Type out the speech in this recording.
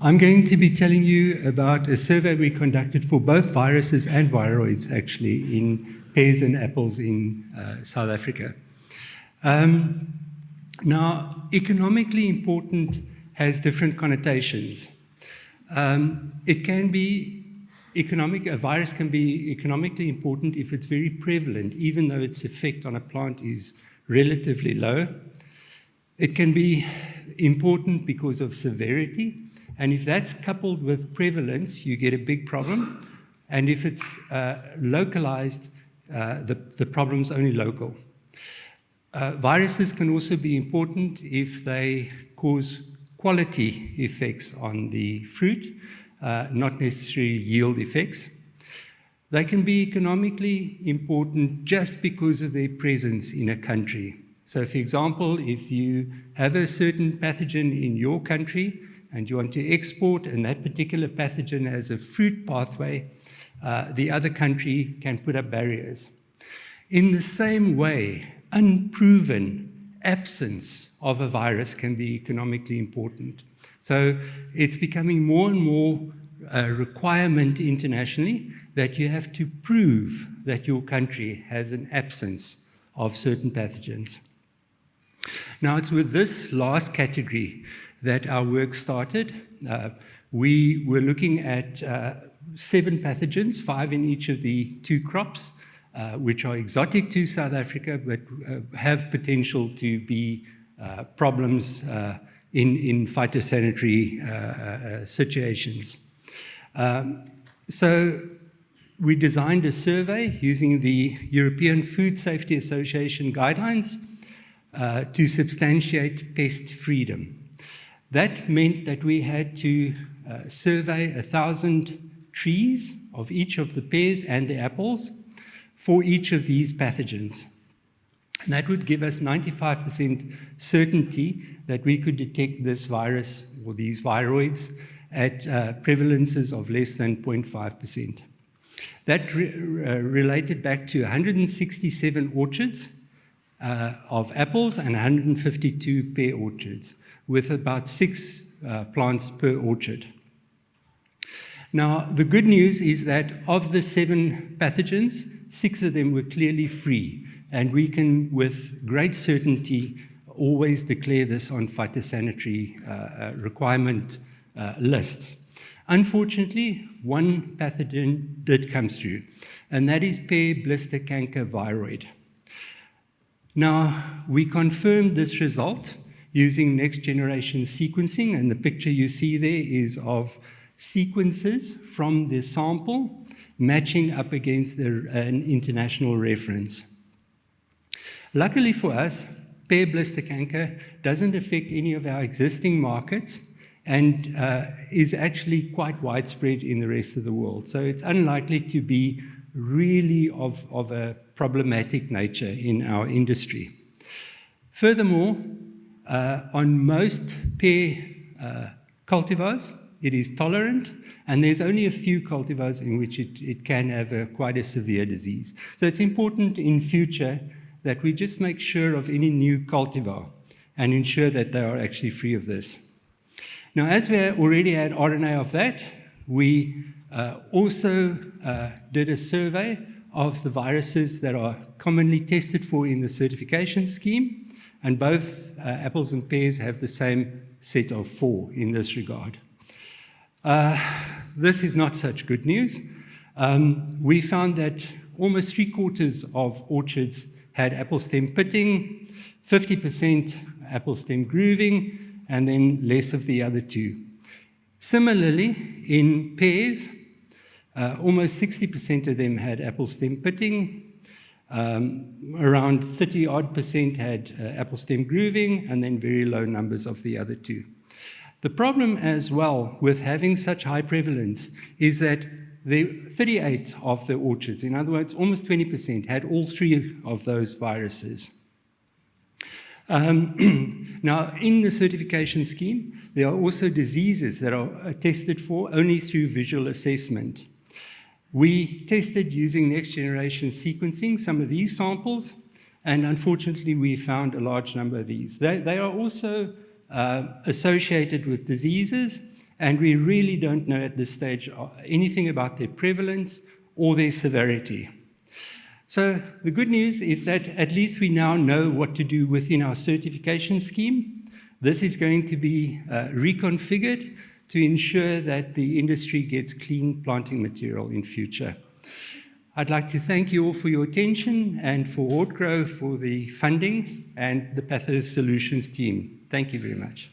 I'm going to be telling you about a survey we conducted for both viruses and viroids, actually, in pears and apples in South Africa. Now, economically important has different connotations. It can be a virus can be economically important if it's very prevalent, even though its effect on a plant is relatively low. It can be important because of severity, and if that's coupled with prevalence, you get a big problem. And if it's localized, the problem's only local. Viruses can also be important if they cause quality effects on the fruit, not necessarily yield effects. They can be economically important just because of their presence in a country. So, for example, if you have a certain pathogen in your country and you want to export, and that particular pathogen has a fruit pathway, the other country can put up barriers. In the same way, unproven absence of a virus can be economically important. So it's becoming more and more a requirement internationally that you have to prove that your country has an absence of certain pathogens. Now, it's with this last category that our work started. We were looking at 7 pathogens, 5 in each of the 2 crops, which are exotic to South Africa, but have potential to be problems in phytosanitary situations. So we designed a survey using the European Food Safety Association guidelines to substantiate pest freedom. That meant that we had to survey 1,000 trees of each of the pears and the apples for each of these pathogens. And that would give us 95% certainty that we could detect this virus or these viroids at prevalences of less than 0.5%. That related back to 167 orchards of apples and 152 pear orchards, with about 6 plants per orchard. Now, the good news is that of the 7 pathogens, 6 of them were clearly free, and we can, with great certainty, always declare this on phytosanitary requirement lists. Unfortunately, one pathogen did come through, and that is pear blister canker viroid. Now, we confirmed this result using next-generation sequencing, and the picture you see there is of sequences from the sample matching up against an international reference. Luckily for us, pear blister canker doesn't affect any of our existing markets and is actually quite widespread in the rest of the world. So it's unlikely to be really of a problematic nature in our industry. Furthermore, on most pear cultivars, it is tolerant, and there's only a few cultivars in which it can have quite a severe disease. So it's important in future that we just make sure of any new cultivar and ensure that they are actually free of this. Now, as we already had RNA of that, we also did a survey of the viruses that are commonly tested for in the certification scheme, and both apples and pears have the same set of 4 in this regard. This is not such good news. We found that almost 3/4 of orchards had apple stem pitting, 50% apple stem grooving, and then less of the other 2. Similarly, in pears, almost 60% of them had apple stem pitting, around 30-odd% had apple stem grooving, and then very low numbers of the other 2. The problem as well with having such high prevalence is that 38 of the orchards, in other words, almost 20%, had all 3 of those viruses. Now, in the certification scheme, there are also diseases that are tested for only through visual assessment. We tested using next-generation sequencing some of these samples, and unfortunately, we found a large number of these. They are also associated with diseases and we really don't know at this stage anything about their prevalence or their severity. So the good news is that at least we now know what to do within our certification scheme. This is going to be reconfigured to ensure that the industry gets clean planting material in future. I'd like to thank you all for your attention and for Hortgrow for the funding and the Pathos Solutions team. Thank you very much.